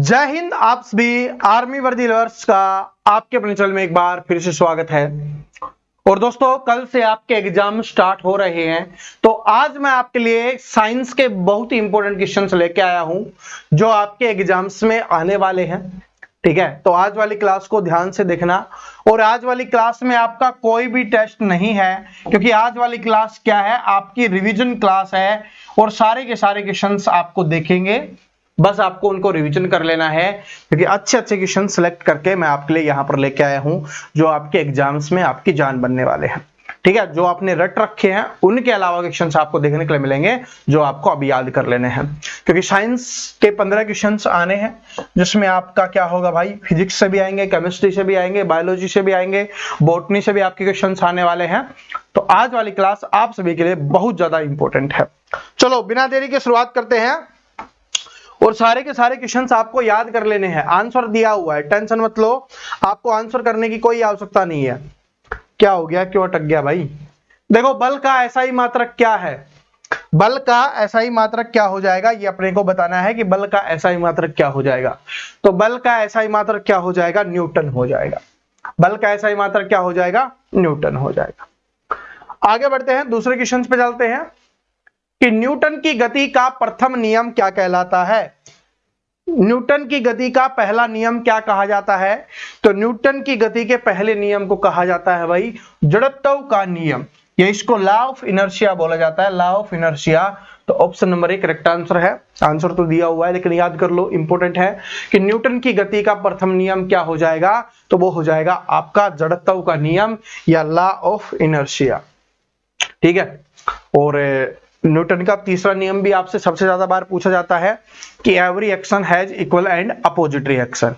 जय हिंद। आप सभी आर्मी वर्दी लवर्स का आपके अपने चैनल में एक बार फिर से स्वागत है। और दोस्तों, कल से आपके एग्जाम स्टार्ट हो रहे हैं, तो आज मैं आपके लिए साइंस के बहुत ही इंपॉर्टेंट क्वेश्चंस लेके आया हूं जो आपके एग्जाम्स में आने वाले हैं। ठीक है, तो आज वाली क्लास को ध्यान से देखना। और आज वाली क्लास में आपका कोई भी टेस्ट नहीं है, क्योंकि आज वाली क्लास क्या है, आपकी रिवीजन क्लास है। और सारे के सारे क्वेश्चंस आपको देखेंगे, बस आपको उनको रिवीजन कर लेना है, क्योंकि अच्छे अच्छे क्वेश्चन सेलेक्ट करके मैं आपके लिए यहां पर लेके आया हूं जो आपके एग्जाम्स में आपकी जान बनने वाले हैं। ठीक है, जो आपने रट रखे हैं उनके अलावा क्वेश्चंस आपको देखने के लिए मिलेंगे जो आपको अभी याद कर लेने हैं, क्योंकि साइंस के 15 क्वेश्चंस आने हैं, जिसमें आपका क्या होगा भाई, फिजिक्स से भी आएंगे, केमिस्ट्री से भी आएंगे, बायोलॉजी से भी आएंगे, बॉटनी से भी आपके क्वेश्चंस आने वाले हैं। तो आज वाली क्लास आप सभी के लिए बहुत ज्यादा इंपॉर्टेंट है। चलो बिना देरी के शुरुआत करते हैं, और सारे के सारे क्वेश्चंस आपको याद कर लेने हैं। आंसर दिया हुआ है, टेंशन मत लो, आपको आंसर करने की कोई आवश्यकता नहीं है। क्या हो गया, क्यों अटक गया भाई? देखो, बल का एसआई मात्रक क्या है? बल का एसआई मात्रक क्या हो जाएगा, ये अपने को बताना है कि बल का एसआई मात्रक क्या हो जाएगा। तो बल का एसआई मात्रक क्या हो जाएगा? न्यूटन हो जाएगा। बल का एसआई मात्रक क्या हो जाएगा? न्यूटन हो जाएगा। आगे बढ़ते हैं, दूसरे क्वेश्चन पे चलते हैं कि न्यूटन की गति का प्रथम नियम क्या कहलाता है। न्यूटन की गति का पहला नियम क्या कहा जाता है? तो न्यूटन की गति के पहले नियम को कहा जाता है भाई जड़त्व का नियम, या इसको लॉ ऑफ इनर्शिया बोला जाता है, लॉ ऑफ इनर्शिया। तो ऑप्शन नंबर 1 करेक्ट आंसर है। आंसर तो दिया हुआ है लेकिन याद कर लो, इंपॉर्टेंट है कि न्यूटन की गति का प्रथम नियम क्या हो जाएगा, तो वो हो जाएगा आपका जड़त्व का नियम या लॉ ऑफ इनर्शिया। ठीक है, और न्यूटन का तीसरा नियम भी आपसे सबसे ज्यादा बार पूछा जाता है कि every action has equal and opposite reaction.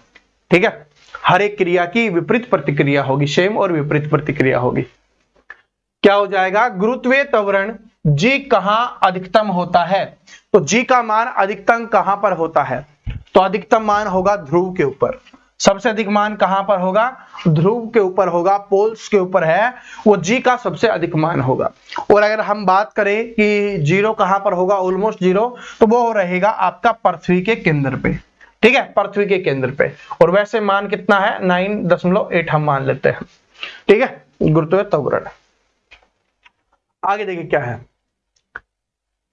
ठीक है, हर एक क्रिया की विपरीत प्रतिक्रिया होगी, सेम और विपरीत प्रतिक्रिया होगी। क्या हो जाएगा? गुरुत्वीय त्वरण जी कहां अधिकतम होता है? तो जी का मान अधिकतम कहां पर होता है? तो अधिकतम मान होगा ध्रुव के ऊपर। सबसे अधिक मान कहां पर होगा? ध्रुव के ऊपर होगा, पोल्स के ऊपर है, वो जी का सबसे अधिक मान होगा। और अगर हम बात करें कि जीरो कहां पर होगा, ऑलमोस्ट जीरो, तो वो रहेगा आपका पृथ्वी के केंद्र पे। ठीक है, पृथ्वी के केंद्र पे। और वैसे मान कितना है? 9.8 हम मान लेते हैं। ठीक है, गुरुत्वीय त्वरण। आगे देखिए क्या है,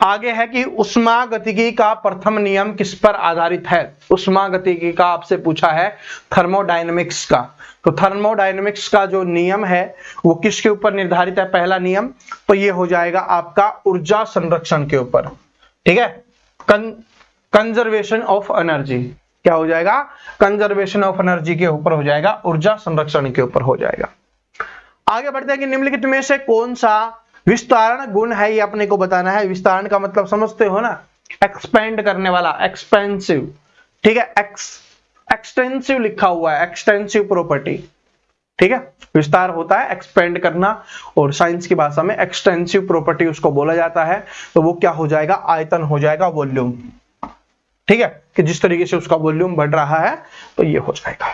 आगे है कि उष्मागतिकी का प्रथम नियम किस पर आधारित है। उष्मागतिकी का आपसे पूछा है थर्मोडायनेमिक्स का। तो थर्मोडायनेमिक्स का जो नियम है वो किसके ऊपर निर्धारित है? पहला नियम तो ये हो जाएगा आपका ऊर्जा संरक्षण के ऊपर। ठीक है, कंजर्वेशन ऑफ एनर्जी। क्या हो जाएगा? कंजर्वेशन ऑफ एनर्जी के ऊपर हो जाएगा, ऊर्जा संरक्षण के ऊपर हो जाएगा। आगे बढ़ते हैं कि निम्नलिखित में से कौन सा विस्तारण गुण है, ये अपने को बताना है। विस्तारण का मतलब समझते हो ना, एक्सपेंड करने वाला, एक्सपेंसिव। ठीक है, एक्सटेंसिव लिखा हुआ है, एक्सटेंसिव प्रॉपर्टी। ठीक है, विस्तार होता है एक्सपेंड करना, और साइंस की भाषा में एक्सटेंसिव प्रॉपर्टी उसको बोला जाता है। तो वो क्या हो जाएगा? आयतन हो जाएगा, वॉल्यूम। ठीक है, कि जिस तरीके से उसका वॉल्यूम बढ़ रहा है तो ये हो जाएगा।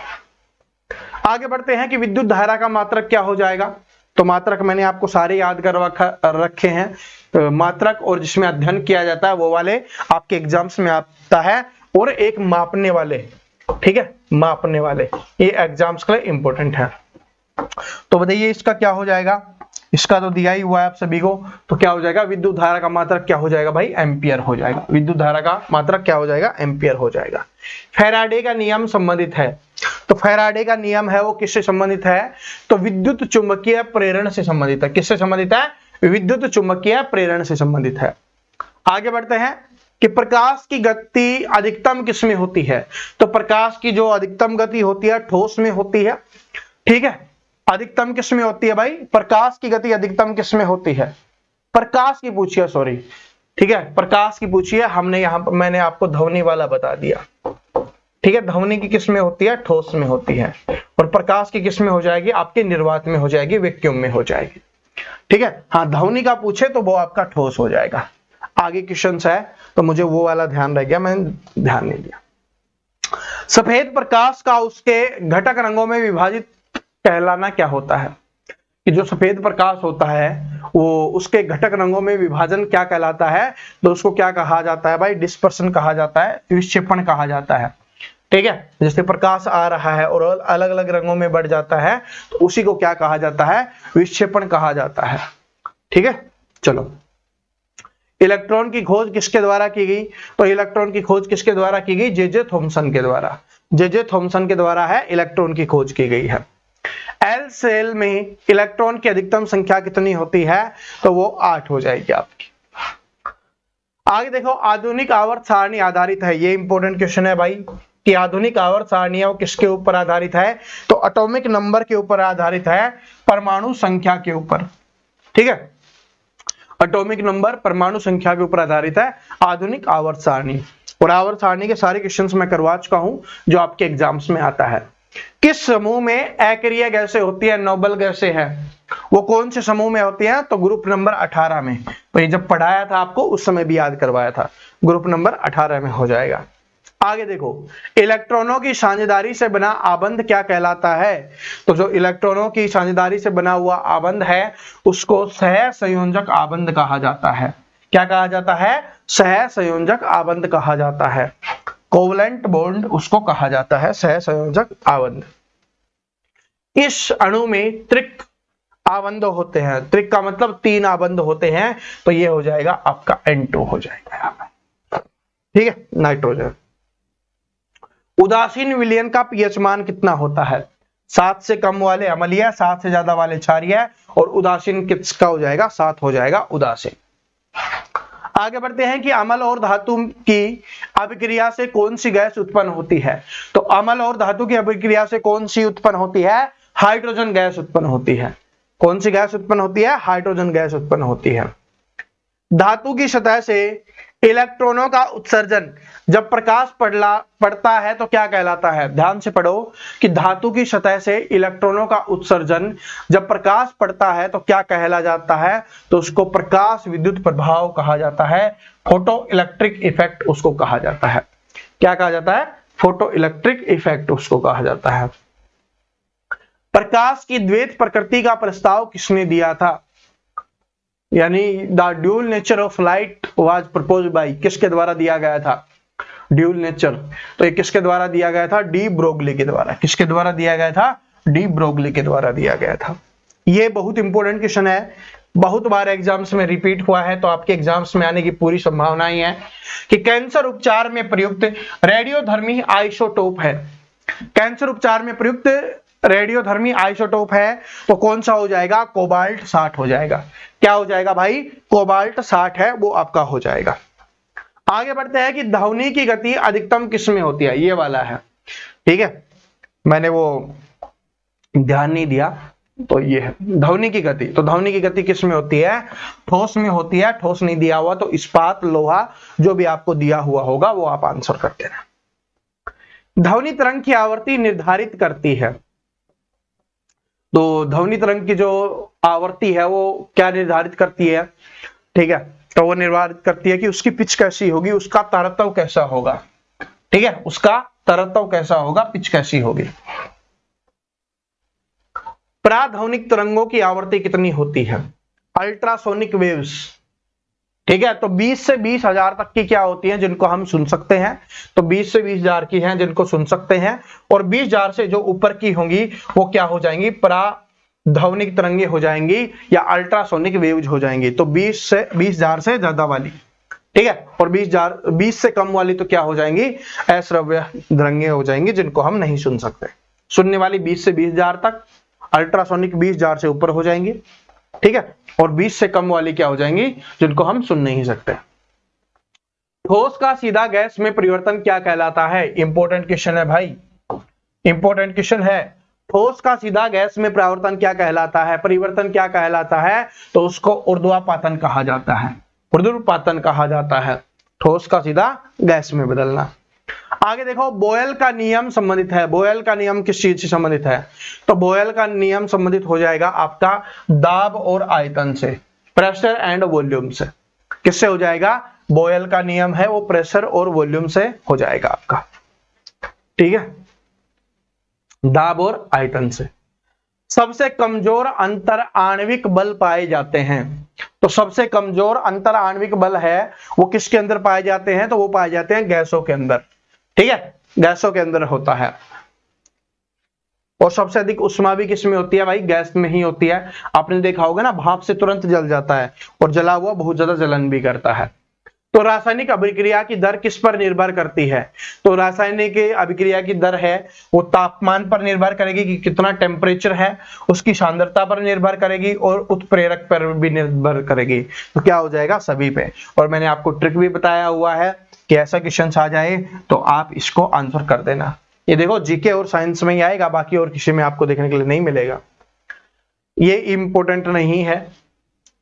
आगे बढ़ते हैं कि विद्युत धारा का मात्रक क्या हो जाएगा। तो मात्रक मैंने आपको सारे याद कर रखे हैं, मात्रक और जिसमें अध्ययन किया जाता है वो वाले आपके एग्जाम्स में आता है, और एक मापने वाले। ठीक है, मापने वाले, ये एग्जाम्स के लिए इंपॉर्टेंट है। तो बताइए इसका क्या हो जाएगा? इसका तो दिया ही हुआ है आप सभी को। तो क्या हो जाएगा? विद्युत धारा का मात्रक क्या हो जाएगा भाई? एम्पियर हो जाएगा। विद्युत धारा का मात्रक क्या हो जाएगा? एम्पियर हो जाएगा। फैराडे का नियम संबंधित है। तो फैराडे का नियम है वो किससे संबंधित है? तो विद्युत चुंबकीय प्रेरण से संबंधित है। किससे संबंधित है? विद्युत चुंबकीय प्रेरण से संबंधित है। आगे बढ़ते हैं कि प्रकाश की गति अधिकतम किस में होती है। तो प्रकाश की जो अधिकतम गति होती है ठोस में होती है। ठीक है, अधिकतम किस में होती है भाई? प्रकाश की गति अधिकतम किस में होती है? प्रकाश की पूछिए, सॉरी। ठीक है, प्रकाश की पूछिए, हमने यहां पर मैंने आपको ध्वनि वाला बता दिया। ठीक है, ध्वनि की किस में होती है? ठोस में होती है। और प्रकाश की किस में हो जाएगी? आपके निर्वात में हो जाएगी, वैक्यूम में हो जाएगी। ठीक है, हाँ, ध्वनि का पूछे तो वो आपका ठोस हो जाएगा। आगे क्वेश्चन है तो मुझे वो वाला ध्यान रह गया, मैंने ध्यान नहीं दिया। सफेद प्रकाश का उसके घटक रंगों में विभाजित कहलाना क्या होता है? कि जो सफेद प्रकाश होता है वो उसके घटक रंगों में विभाजन क्या कहलाता है? तो उसको क्या कहा जाता है भाई? डिस्पर्सन कहा जाता है, विक्षेपण कहा जाता है। ठीक है, जैसे प्रकाश आ रहा है और अलग अलग रंगों में बढ़ जाता है तो उसी को क्या कहा जाता है, विक्षेपण कहा जाता है। ठीक है, चलो इलेक्ट्रॉन की खोज किसके द्वारा की गई, तो इलेक्ट्रॉन की खोज किसके द्वारा की गई, जे थॉमसन के द्वारा, जे थॉमसन के द्वारा है इलेक्ट्रॉन की खोज की गई है। एल सेल में इलेक्ट्रॉन की अधिकतम संख्या कितनी होती है, तो वो 8 हो जाएगी आपकी। आगे देखो, आधुनिक आवर्त सारणी आधारित है, ये इंपॉर्टेंट क्वेश्चन है भाई कि आधुनिक आवर्त सारणी वो किसके ऊपर आधारित है, तो एटॉमिक नंबर के ऊपर आधारित है, परमाणु संख्या के ऊपर। ठीक है, एटॉमिक नंबर परमाणु संख्या के ऊपर आधारित है आधुनिक आवर्त सारणी। और आवर्त सारणी के सारे क्वेश्चंस मैं करवा चुका हूं जो आपके एग्जाम्स में आता है। किस समूह में अक्रिय गैसें होती है, नोबल गैसें हैं, वो कौन से समूह में होती हैं, तो ग्रुप नंबर 18 में। तो ये जब पढ़ाया था आपको उस समय भी याद करवाया था, ग्रुप नंबर 18 में हो जाएगा। आगे देखो, इलेक्ट्रॉनों की साझेदारी से बना आबंध क्या कहलाता है, तो जो इलेक्ट्रॉनों की साझेदारी से बना हुआ आबंध है उसको सहसंयोजक आबंध कहा जाता है। क्या कहा जाता है, सहसंयोजक आबंध कहा जाता है। कोवलेंट बॉन्ड उसको कहा जाता है, सहसंयोजक आबंध। इस अणु में त्रिक आबंध होते हैं, त्रिक का मतलब 3 आबंध होते हैं, तो ये हो जाएगा आपका N2 हो जाएगा। ठीक है, नाइट्रोजन। उदासीन विलयन का पीएच मान कितना होता है, 7 से कम वाले अम्लीय, 7 से ज्यादा वाले क्षारीय, और उदासीन किसका हो जाएगा, 7 हो जाएगा उदासीन। आगे बढ़ते हैं कि अम्ल और धातु की अभिक्रिया से कौन सी गैस उत्पन्न होती है, तो अम्ल और धातु की अभिक्रिया से कौन सी उत्पन्न होती है, हाइड्रोजन गैस उत्पन्न होती है। कौन सी गैस उत्पन्न होती है, हाइड्रोजन गैस उत्पन्न होती है। धातु की सतह से इलेक्ट्रॉनों का उत्सर्जन जब प्रकाश पड़ता है तो क्या कहलाता है, ध्यान से पढ़ो कि धातु की सतह से इलेक्ट्रॉनों का उत्सर्जन जब प्रकाश पड़ता है तो क्या कहला जाता है, तो उसको प्रकाश विद्युत प्रभाव कहा जाता है, फोटो इलेक्ट्रिक इफेक्ट उसको कहा जाता है। क्या कहा जाता है, फोटो इलेक्ट्रिक इफेक्ट उसको कहा जाता है। प्रकाश की द्वैत प्रकृति का प्रस्ताव किसने दिया था, यानी the dual nature of light was proposed by, किसके द्वारा दिया गया था, ड्यूल नेचर, तो ये किसके द्वारा दिया गया था, डी ब्रोगली के द्वारा। किसके द्वारा दिया गया था, डी ब्रोगली के द्वारा दिया गया था। ये बहुत इंपॉर्टेंट क्वेश्चन है, बहुत बार एग्जाम्स में रिपीट हुआ है, तो आपके एग्जाम्स में आने की पूरी संभावनाएं है कि कैंसर उपचार में प्रयुक्त रेडियोधर्मी आइसोटोप है, कैंसर उपचार में प्रयुक्त रेडियोधर्मी आइसोटोप है, तो कौन सा हो जाएगा, कोबाल्ट 60 हो जाएगा। क्या हो जाएगा भाई, कोबाल्ट 60 है वो आपका हो जाएगा। आगे बढ़ते हैं कि ध्वनि की गति अधिकतम किस में होती है, ये वाला है। ठीक है, मैंने वो ध्यान नहीं दिया, तो ये है ध्वनि की गति। तो ध्वनि की गति किस में होती है, ठोस में होती है। ठोस नहीं दिया हुआ तो इस्पात, लोहा, जो भी आपको दिया हुआ होगा वो आप आंसर कर देना। ध्वनि तरंग की आवृत्ति निर्धारित करती है, तो ध्वनि तरंग की जो आवृत्ति है वो क्या निर्धारित करती है, ठीक है, तो वो निर्धारित करती है कि उसकी पिच कैसी होगी, उसका तरत्व कैसा होगा। ठीक है, उसका तरत्व कैसा होगा, पिच कैसी होगी। प्राध्वनिक तरंगों की आवृत्ति कितनी होती है, अल्ट्रासोनिक वेव्स। ठीक है, तो 20 से 20,000 तक की क्या होती हैं जिनको हम सुन सकते हैं, तो 20 से 20,000 की हैं जिनको सुन सकते हैं, और 20,000 से जो ऊपर की होंगी वो क्या हो जाएंगी, प्राध्वनिक तरंगे हो जाएंगी या अल्ट्रासोनिक वेव्स हो जाएंगी। तो 20,000 से ज्यादा वाली, ठीक है, और 20 से कम वाली तो क्या हो जाएंगी, अश्रव्य तरंगे हो जाएंगी जिनको हम नहीं सुन सकते। सुनने वाली 20 से 20,000 तक, अल्ट्रासोनिक 20,000 से ऊपर हो जाएंगी, ठीक है, और 20 से कम वाली क्या हो जाएंगी, जिनको हम सुन नहीं सकते। ठोस का सीधा गैस में परिवर्तन क्या कहलाता है, इंपॉर्टेंट क्वेश्चन है भाई, इंपॉर्टेंट क्वेश्चन है। ठोस का सीधा गैस में परिवर्तन क्या कहलाता है, परिवर्तन क्या कहलाता है, तो उसको ऊर्ध्वपातन कहा जाता है, ऊर्ध्वपातन कहा जाता है, ठोस का सीधा गैस में बदलना। आगे देखो, बोयल का नियम संबंधित है। बोयल का नियम किस चीज से संबंधित है, तो बोयल का नियम संबंधित हो जाएगा आपका दाब और आयतन से, प्रेशर एंड वॉल्यूम से। किससे हो जाएगा, बोयल का नियम है वो प्रेशर और वॉल्यूम से हो जाएगा आपका। ठीक है, दाब और आयतन से। सबसे कमजोर अंतर आणविक बल पाए जाते हैं, तो सबसे कमजोर अंतर आणविक बल है वो किसके अंदर पाए जाते हैं, तो वो पाए जाते हैं गैसों के अंदर। ठीक है, गैसों के अंदर होता है। और सबसे अधिक उष्मा भी किसमें होती है भाई? गैस में ही होती है। आपने देखा होगा ना, भाप से तुरंत जल जाता है और जला हुआ बहुत ज्यादा जलन भी करता है। तो रासायनिक अभिक्रिया की दर किस पर निर्भर करती है? तो रासायनिक अभिक्रिया की दर है वो तापमान पर निर्भर करेगी कि कितना टेम्परेचर है, उसकी सांद्रता पर निर्भर करेगी और उत्प्रेरक पर भी निर्भर करेगी। तो क्या हो जाएगा? सभी पे। और मैंने आपको ट्रिक भी बताया हुआ है कि ऐसा क्वेश्चन आ जाए तो आप इसको आंसर कर देना। ये देखो जीके और साइंस में ही आएगा, बाकी और किसी में आपको देखने के लिए नहीं मिलेगा। ये इंपॉर्टेंट नहीं है,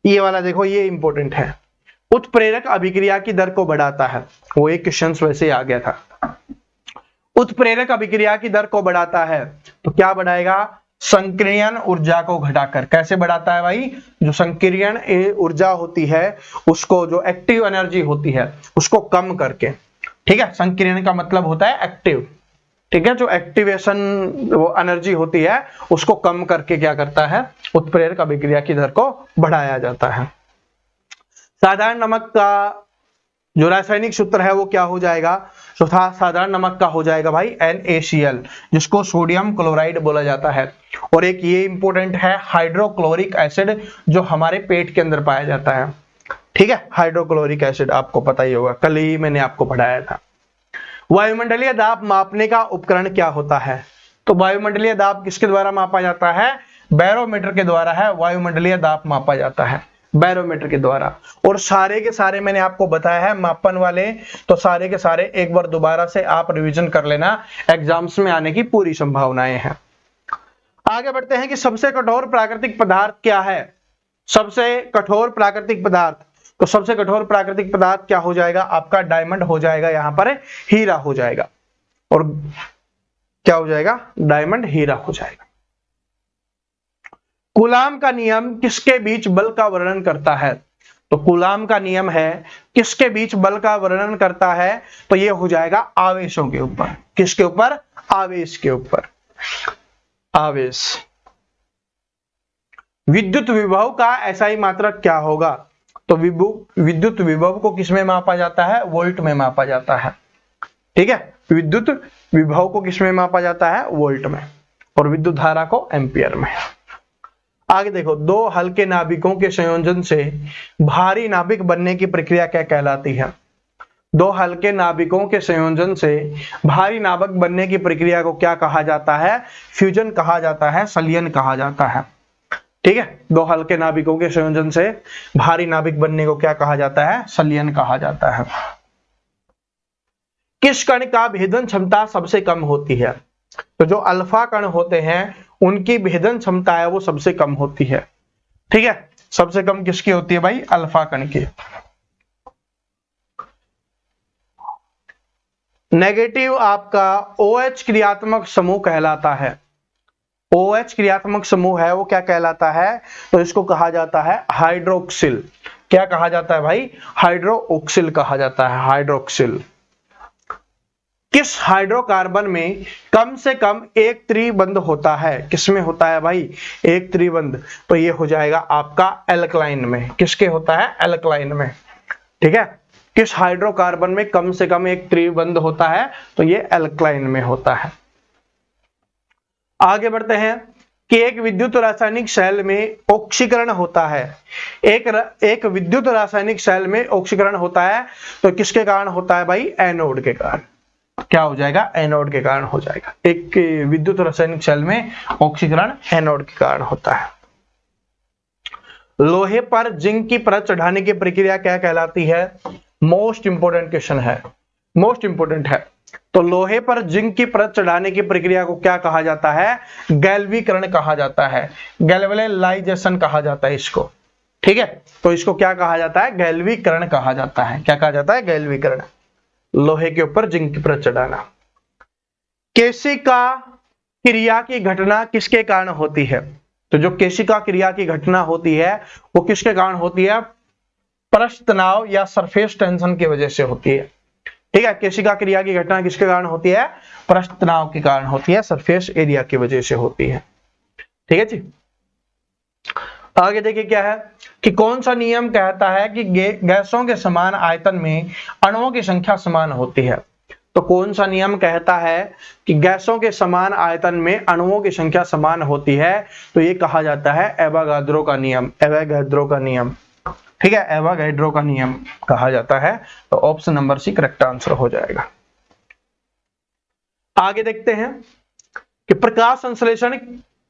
ये वाला देखो ये इंपॉर्टेंट है। उत्प्रेरक अभिक्रिया की दर को बढ़ाता है, वो एक क्वेश्चन वैसे ही आ गया था। उत्प्रेरक अभिक्रिया की दर को बढ़ाता है तो क्या बढ़ाएगा? संक्रियण ऊर्जा को घटाकर। कैसे बढ़ाता है भाई? जो संक्रियण ऊर्जा होती है उसको, जो एक्टिव एनर्जी होती है उसको कम करके। ठीक है, संक्रियण का मतलब होता है एक्टिव। ठीक है, जो एक्टिवेशन वो एनर्जी होती है उसको कम करके क्या करता है? उत्प्रेरक अभिक्रिया की दर को बढ़ाया जाता है। साधारण नमक का जो रासायनिक सूत्र है वो क्या हो जाएगा? साधारण नमक का हो जाएगा भाई NaCl, जिसको सोडियम क्लोराइड बोला जाता है। और एक ये इंपॉर्टेंट है हाइड्रोक्लोरिक एसिड, जो हमारे पेट के अंदर पाया जाता है। ठीक है, हाइड्रोक्लोरिक एसिड आपको पता ही होगा, कल ही मैंने आपको पढ़ाया था। वायुमंडलीय दाब मापने का उपकरण क्या होता है? तो वायुमंडलीय दाब किसके द्वारा मापा जाता है? बैरोमीटर के द्वारा है वायुमंडलीय दाब मापा जाता है, बैरोमीटर के द्वारा। और सारे के सारे मैंने आपको बताया है मापन वाले, तो सारे के सारे एक बार दोबारा से आप रिवीजन कर लेना, एग्जाम्स में आने की पूरी संभावनाएं हैं। आगे बढ़ते हैं कि सबसे कठोर प्राकृतिक पदार्थ क्या है? सबसे कठोर प्राकृतिक पदार्थ, तो सबसे कठोर प्राकृतिक पदार्थ क्या हो जाएगा? आपका डायमंड हो जाएगा, यहां पर हीरा हो जाएगा। और क्या हो जाएगा? डायमंड हीरा हो जाएगा। कूलाम का नियम किसके बीच बल का वर्णन करता है? तो कूलाम का नियम है किसके बीच बल का वर्णन करता है? तो ये हो जाएगा आवेशों के ऊपर। किसके ऊपर? आवेश के ऊपर। आवेश। विद्युत विभव का SI मात्रक क्या होगा? तो विद्युत विभव को किसमें मापा जाता है? वोल्ट में मापा जाता है। ठीक है, विद्युत विभव को किसमें मापा जाता है? वोल्ट में। और विद्युत धारा को एम्पियर में। आगे देखो, दो हल्के नाभिकों के संयोजन से भारी नाभिक बनने की प्रक्रिया क्या कहलाती है? दो हल्के नाभिकों के संयोजन से भारी नाभिक बनने की प्रक्रिया को क्या कहा जाता है? फ्यूजन कहा जाता है, संलयन कहा जाता है। ठीक है, दो हल्के नाभिकों के संयोजन से भारी नाभिक बनने को क्या कहा जाता है? संलयन कहा जाता है। किस कण का भेदन क्षमता सबसे कम होती है? तो जो अल्फा कण होते हैं उनकी भेदन क्षमता है वो सबसे कम होती है। ठीक है, सबसे कम किसकी होती है भाई? अल्फा कण की। नेगेटिव आपका OH क्रियात्मक समूह कहलाता है। OH क्रियात्मक समूह है वो क्या कहलाता है? तो इसको कहा जाता है हाइड्रोक्सिल। क्या कहा जाता है भाई? हाइड्रोक्सिल कहा जाता है, हाइड्रोक्सिल। किस हाइड्रोकार्बन में कम से कम एक त्रिबंध होता है? किसमें होता है भाई? एक त्रिबंध। तो ये हो जाएगा आपका एल्कलाइन में। किसके होता है? एल्कलाइन में। ठीक है, किस हाइड्रोकार्बन में कम से कम एक त्रिबंध होता है? तो ये एल्कलाइन में होता है। आगे बढ़ते हैं कि एक विद्युत रासायनिक सेल में ऑक्सीकरण होता है। एक विद्युत रासायनिक सेल में ऑक्सीकरण होता है तो किसके कारण होता है भाई? एनोड के कारण। क्या हो जाएगा? एनोड के कारण हो जाएगा। एक विद्युत रासायनिक सेल में ऑक्सीकरण एनोड के कारण होता है। लोहे पर जिंक की परत चढ़ाने की प्रक्रिया क्या कहलाती है? मोस्ट इंपोर्टेंट क्वेश्चन है, मोस्ट इंपोर्टेंट है। तो लोहे पर जिंक की परत चढ़ाने की प्रक्रिया को क्या कहा जाता है? गैल्वीकरण कहा जाता है, गैल्वेनाइजेशन कहा जाता है इसको। ठीक है, तो इसको क्या कहा जाता है? गैल्वीकरण कहा जाता है। क्या कहा जाता है? गैल्वीकरण। लोहे के ऊपर जिंक की परत चढ़ाना। केशिका क्रिया की घटना किसके कारण होती है? तो जो केशिका क्रिया की घटना होती है वो किसके कारण होती है? पृष्ठ तनाव या सरफेस टेंशन की वजह से होती है। ठीक है, केशिका क्रिया की घटना किसके कारण होती है? पृष्ठ तनाव के कारण होती है, सरफेस एरिया की वजह से होती है। ठीक है जी। आगे देखिए क्या है कि कौन सा नियम कहता है कि गैसों के समान आयतन में अणुओं की संख्या समान होती है? तो कौन सा नियम कहता है कि गैसों के समान आयतन में अणुओं की संख्या समान होती है? तो ये कहा जाता है एवोगाड्रो का नियम, एवोगाड्रो का नियम। ठीक है, एवोगाड्रो का नियम कहा जाता है। तो option number C correct answer हो जाएगा। आगे देखते हैं कि प्रकाश संश्लेषण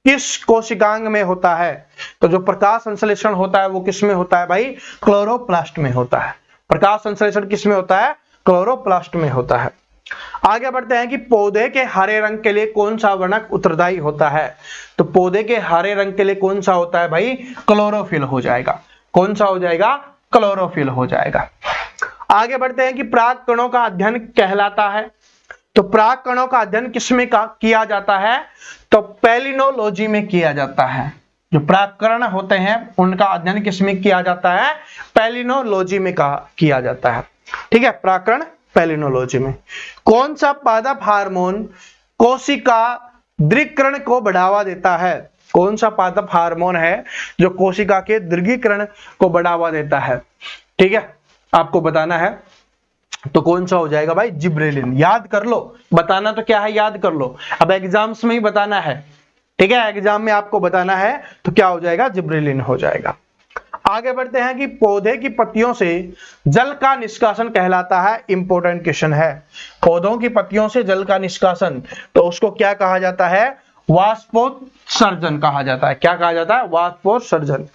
किस कोशिकांग में होता है? तो जो प्रकाश संश्लेषण होता है वो किस में होता है भाई? क्लोरोप्लास्ट में होता है। प्रकाश संश्लेषण किस में होता है? क्लोरोप्लास्ट में होता है। आगे बढ़ते हैं कि पौधे के हरे रंग के लिए कौन सा वर्णक उत्तरदायी होता है? तो पौधे के हरे रंग के लिए कौन सा होता है भाई? क्लोरोफिल हो जाएगा। कौन सा हो जाएगा? क्लोरोफिल हो जाएगा। आगे बढ़ते हैं कि प्राक कणों का अध्ययन कहलाता है। तो प्राक कणों का अध्ययन किसमें किया जाता है? तो पैलिनोलॉजी में किया जाता है। जो प्राक कण होते हैं उनका अध्ययन किसमें किया जाता है? पैलिनोलॉजी में किया जाता है। ठीक है, प्राकरण पैलिनोलॉजी में। कौन सा पादप हार्मोन कोशिका दृढ़ीकरण को बढ़ावा देता है? कौन सा पादप हार्मोन है जो कोशिका के दृढ़ीकरण को बढ़ावा देता है? ठीक है, आपको बताना है। तो कौन सा हो जाएगा भाई? जिब्रेलिन। याद कर लो, बताना तो क्या है, याद कर लो। अब एग्जाम्स में ही बताना है। ठीक है, एग्जाम में आपको बताना है तो क्या हो जाएगा? जिब्रेलिन हो जाएगा। आगे बढ़ते हैं कि पौधे की पत्तियों से जल का निष्कासन कहलाता है। इंपॉर्टेंट क्वेश्चन है। पौधों की पत्तियों से जल का निष्कासन, तो उसको क्या कहा जाता है? वाष्पोत्सर्जन कहा जाता है। क्या कहा जाता है? वाष्पोत्सर्जन।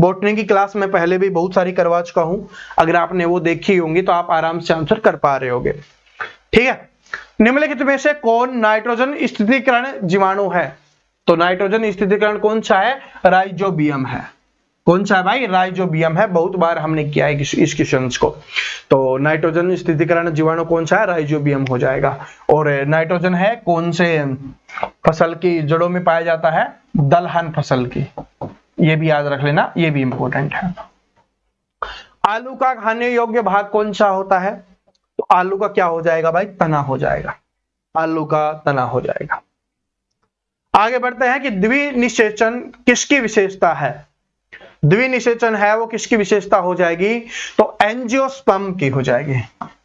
बॉटनी की क्लास में पहले भी बहुत सारी करवा चुका हूं, अगर आपने वो देखी होंगी तो आप आराम से आंसर कर पा रहे होगे। ठीक है, निम्नलिखित में से कौन नाइट्रोजन स्थिरीकरण जीवाणु है? तो नाइट्रोजन स्थिरीकरण कौन सा है? राइजोबियम है। कौन सा है भाई? राइजोबियम है। बहुत बार हमने किया है इस क्वेश्चन को। तो नाइट्रोजन स्थिरीकरण जीवाणु कौन सा है? राइजोबियम हो जाएगा। और नाइट्रोजन है कौन से फसल की जड़ों में पाया जाता है? दलहन फसल की। ये भी याद रख लेना, ये भी इंपॉर्टेंट है। आलू का खाने योग्य भाग कौन सा होता है? तो आलू का क्या हो जाएगा भाई? तना हो जाएगा। आलू का तना हो जाएगा। आगे बढ़ते हैं कि द्विनिषेचन किसकी विशेषता है? द्विनिषेचन है वो किसकी विशेषता हो जाएगी? तो एंजियोस्पर्म की हो जाएगी।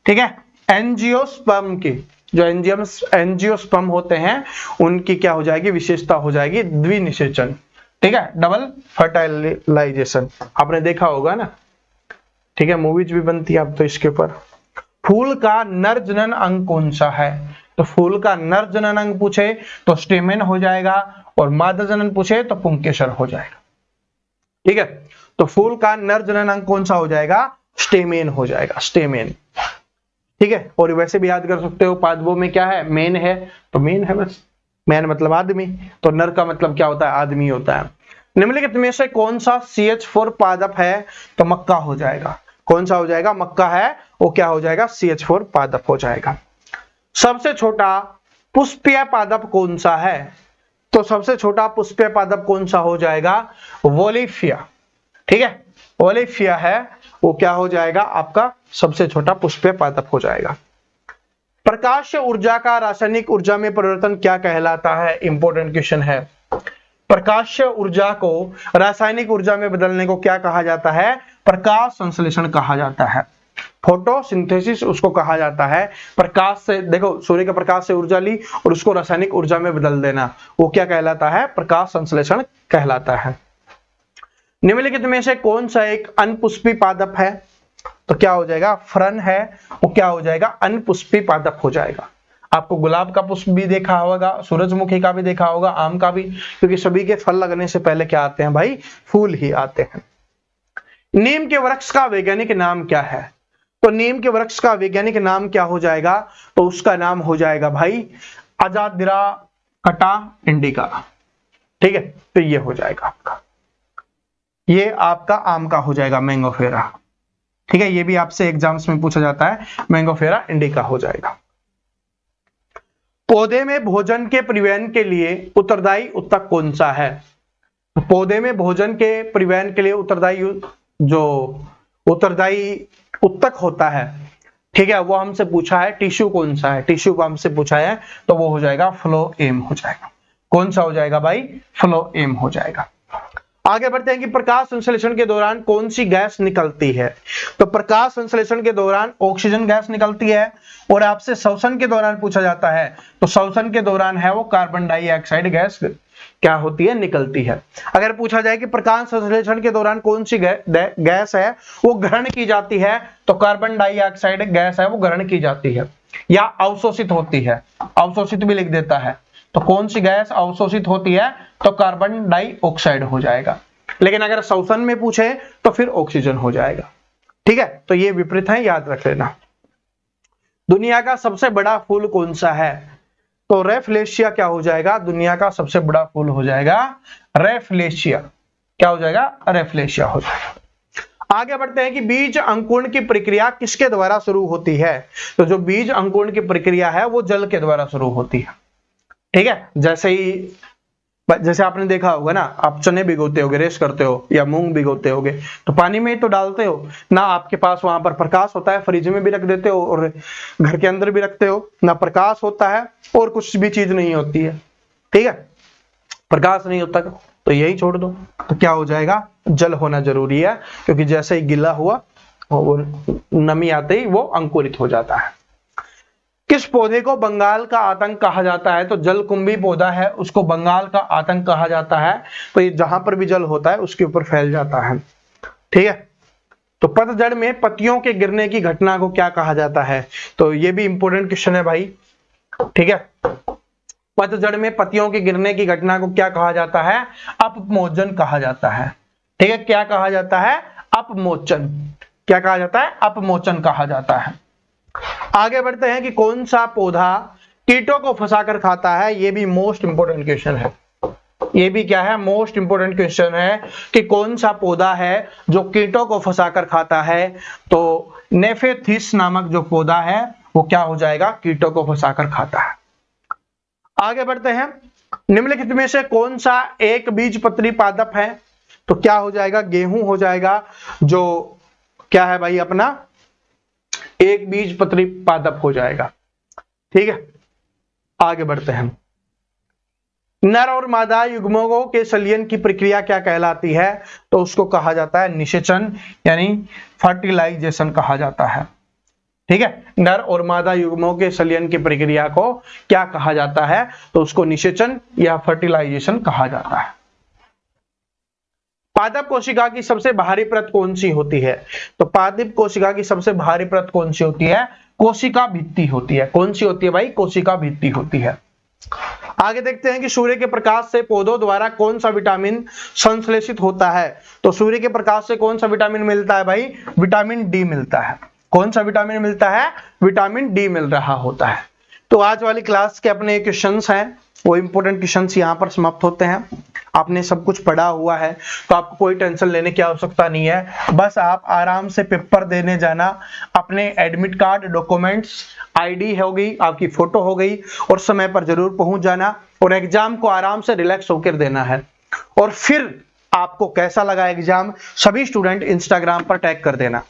ठीक है, एंजियोस्पर्म की, जो एंजियोस्पर्म होते हैं उनकी क्या हो जाएगी? विशेषता हो जाएगी द्विनिषेचन। ठीक है, डबल फर्टिलाइजेशन आपने देखा होगा ना। ठीक है, मूवीज भी बनती है अब तो इसके ऊपर। फूल का नर जनन अंग कौन सा है? तो फूल का नर जनन अंग पूछे तो स्टेमेन हो जाएगा, और मादा जनन पूछे तो पुंकेसर हो जाएगा। ठीक है, तो फूल का नर जनन अंग कौन सा हो जाएगा? स्टेमेन हो जाएगा, स्टेमेन। ठीक है, और वैसे भी याद कर सकते हो पादपों में क्या है? मेन है, तो मेन है बस। मैन मतलब आदमी, तो नर का मतलब क्या होता है? आदमी होता है। निम्नलिखित में से कौन सा CH4 पादप है? तो मक्का हो जाएगा। कौन सा हो जाएगा? मक्का है, वो क्या हो जाएगा? CH4 पादप हो जाएगा। सबसे छोटा पुष्पीय पादप कौन सा है? तो सबसे छोटा पुष्पीय पादप कौन सा हो जाएगा? वोलिफिया। ठीक है, वोलिफिया है, वो क्या हो जाएगा? आपका सबसे छोटा पुष्पीय पादप हो जाएगा। प्रकाश ऊर्जा का रासायनिक ऊर्जा में परिवर्तन क्या कहलाता है? इंपॉर्टेंट क्वेश्चन है। प्रकाश ऊर्जा को रासायनिक ऊर्जा में बदलने को क्या कहा जाता है? प्रकाश संश्लेषण कहा जाता है। फोटोसिंथेसिस उसको कहा जाता है। प्रकाश से, देखो सूर्य के प्रकाश से ऊर्जा ली और उसको रासायनिक ऊर्जा में बदल देना, वो क्या कहलाता है? प्रकाश संश्लेषण कहलाता है। निम्नलिखित में से कौन सा एक अनपुष्पी पादप है? तो क्या हो जाएगा? फरन है, वो क्या हो जाएगा? अनपुष्पी पादप हो जाएगा। आपको गुलाब का पुष्प भी देखा होगा, सूरजमुखी का भी देखा होगा, आम का भी, क्योंकि सभी के फल लगने से पहले क्या आते हैं भाई? फूल ही आते हैं। नीम के वृक्ष का वैज्ञानिक नाम क्या है? तो नीम के वृक्ष का वैज्ञानिक नाम क्या हो जाएगा? तो उसका नाम हो जाएगा भाई अजादिराकटा इंडिका। ठीक है, तो ये हो जाएगा आपका, ये आपका आम का हो जाएगा मैंगोफेरा। ठीक है, ये भी आपसे एग्जाम्स में पूछा जाता है, मैंगोफेरा इंडिका हो जाएगा। पौधे में भोजन के परिवहन के लिए उत्तरदायी उत्तक कौन सा है? पौधे में भोजन के परिवहन के लिए उत्तरदायी उत्तक होता है, ठीक है, वो हमसे पूछा है। टिश्यू कौन सा है? टिश्यू को हमसे पूछा है, तो वो हो जाएगा फ्लोएम हो जाएगा। कौन सा हो जाएगा भाई? फ्लोएम हो जाएगा। आगे बढ़ते हैं कि प्रकाश संश्लेषण के दौरान कौन सी गैस निकलती है। तो प्रकाश संश्लेषण के दौरान ऑक्सीजन गैस निकलती है, और आपसे श्वसन के दौरान पूछा जाता है तो श्वसन के दौरान है वो कार्बन डाइऑक्साइड गैस क्या होती है, निकलती है। अगर पूछा जाए कि प्रकाश संश्लेषण के दौरान कौन सी गैस है वो ग्रहण की जाती है, तो कार्बन डाइऑक्साइड गैस है वो ग्रहण की जाती है या अवशोषित होती है, अवशोषित भी लिख देता है। तो कौन सी गैस अवशोषित होती है, तो कार्बन डाइऑक्साइड हो जाएगा। लेकिन अगर श्वसन में पूछे तो फिर ऑक्सीजन हो जाएगा। ठीक है, तो ये विपरीत है, याद रख लेना। दुनिया का सबसे बड़ा फूल कौन सा है, तो रेफलेशिया क्या हो जाएगा, दुनिया का सबसे बड़ा फूल हो जाएगा रेफलेशिया। क्या हो जाएगा, रेफलेशिया हो जाएगा। आगे बढ़ते हैं कि बीज अंकुरण की प्रक्रिया किसके द्वारा शुरू होती है। तो जो बीज अंकुरण की प्रक्रिया है वो जल के द्वारा शुरू होती है। ठीक है, जैसे आपने देखा होगा ना, आप चने भिगोते होगे, रेस करते हो, या मूंग भिगोते होगे, तो पानी में ही तो डालते हो ना। आपके पास वहां पर प्रकाश होता है, फ्रिज में भी रख देते हो और घर के अंदर भी रखते हो ना, प्रकाश होता है और कुछ भी चीज नहीं होती है। ठीक है, प्रकाश नहीं होता तो यही छोड़ दो, तो क्या हो जाएगा, जल होना जरूरी है, क्योंकि जैसे ही गिला हुआ वो नमी आते ही वो अंकुरित हो जाता है। किस पौधे को बंगाल का आतंक कहा जाता है, तो जलकुंभी पौधा है उसको बंगाल का आतंक कहा जाता है। तो ये जहां पर भी जल होता है उसके ऊपर फैल जाता है। ठीक है, तो पतझड़ में पत्तियों के गिरने की घटना को क्या कहा जाता है, तो ये भी इंपॉर्टेंट क्वेश्चन है भाई। ठीक है, पतझड़ में पत्तियों के गिरने की घटना को क्या कहा जाता है, अपमोचन कहा जाता है। ठीक है, क्या कहा जाता है, अपमोचन। क्या कहा जाता है, अपमोचन कहा जाता है। आगे बढ़ते हैं कि कौन सा पौधा कीटों को फंसाकर खाता है, ये भी मोस्ट इंपोर्टेंट क्वेश्चन है। ये भी क्या है, मोस्ट इंपोर्टेंट क्वेश्चन है कि कौन सा पौधा है जो कीटों को फंसाकर खाता है। तो नेफेथिस नामक जो पौधा है वो क्या हो जाएगा, कीटों को फंसाकर खाता है। आगे बढ़ते हैं, निम्नलिखित में से कौन सा एक बीजपत्री पादप है, तो क्या हो जाएगा, गेहूं हो जाएगा, जो क्या है भाई अपना एक बीजपत्री पादप हो जाएगा। ठीक है, आगे बढ़ते हैं, नर और मादा युग्मकों के संलयन की प्रक्रिया क्या कहलाती है, तो उसको कहा जाता है निषेचन यानी फर्टिलाइजेशन कहा जाता है। ठीक है, नर और मादा युग्मों के संलयन की प्रक्रिया को क्या कहा जाता है, तो उसको निषेचन या फर्टिलाइजेशन कहा जाता है। पादप कोशिका की सबसे बाहरी परत कौन सी होती है, तो पादप कोशिका की सबसे बाहरी परत कौन सी होती है, कोशिका भित्ति होती है। कौन सी होती है भाई, कोशिका भित्ति होती है। आगे देखते हैं कि सूर्य के प्रकाश से पौधों द्वारा कौन सा विटामिन संश्लेषित होता है, तो सूर्य के प्रकाश से कौन सा विटामिन मिलता है भाई, विटामिन डी मिलता है। कौन सा विटामिन मिलता है, विटामिन डी मिल रहा होता है। तो आज वाली क्लास के अपने क्वेश्चंस हैं वो इंपोर्टेंट क्वेश्चंस यहाँ पर समाप्त होते हैं। आपने सब कुछ पढ़ा हुआ है तो आपको कोई टेंशन लेने की आवश्यकता नहीं है, बस आप आराम से पेपर देने जाना। अपने एडमिट कार्ड, डॉक्यूमेंट्स, आईडी हो गई, आपकी फोटो हो गई, और समय पर जरूर पहुंच जाना और एग्जाम को आराम से रिलैक्स होकर देना है। और फिर आपको कैसा लगा एग्जाम, सभी स्टूडेंट इंस्टाग्राम पर टैग कर देना।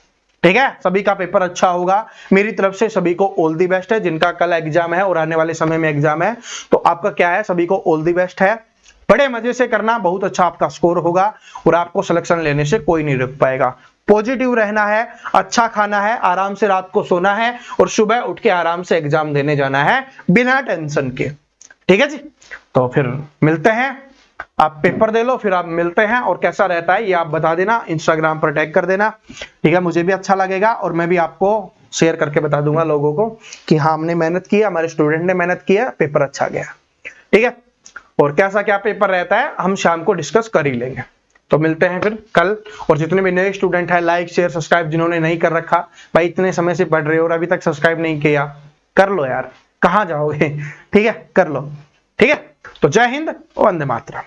ठीक है, सभी का पेपर अच्छा होगा, मेरी तरफ से सभी को ऑल दी बेस्ट है। जिनका कल एग्जाम है और आने वाले समय में एग्जाम है तो आपका क्या है, सभी को ऑल दी बेस्ट है। बड़े मजे से करना, बहुत अच्छा आपका स्कोर होगा और आपको सिलेक्शन लेने से कोई नहीं रोक पाएगा। पॉजिटिव रहना है, अच्छा खाना है, आराम से रात को सोना है और सुबह उठ के आराम से एग्जाम देने जाना है बिना टेंशन के। ठीक है जी, तो फिर मिलते हैं, आप पेपर दे लो फिर आप मिलते हैं, और कैसा रहता है ये आप बता देना, इंस्टाग्राम पर टैग कर देना। ठीक है, मुझे भी अच्छा लगेगा और मैं भी आपको शेयर करके बता दूंगा लोगों को कि हाँ हमने मेहनत की, हमारे स्टूडेंट ने मेहनत किया, पेपर अच्छा गया। ठीक है, और कैसा क्या पेपर रहता है हम शाम को डिस्कस कर ही लेंगे। तो मिलते हैं फिर कल। और जितने भी नए स्टूडेंट हैं लाइक शेयर सब्सक्राइब जिन्होंने नहीं कर रखा, भाई इतने समय से पढ़ रहे हो और अभी तक सब्सक्राइब नहीं किया, कर लो यार, कहाँ जाओगे। ठीक है, कर लो। ठीक है, तो जय हिंद, वंदे मातरम।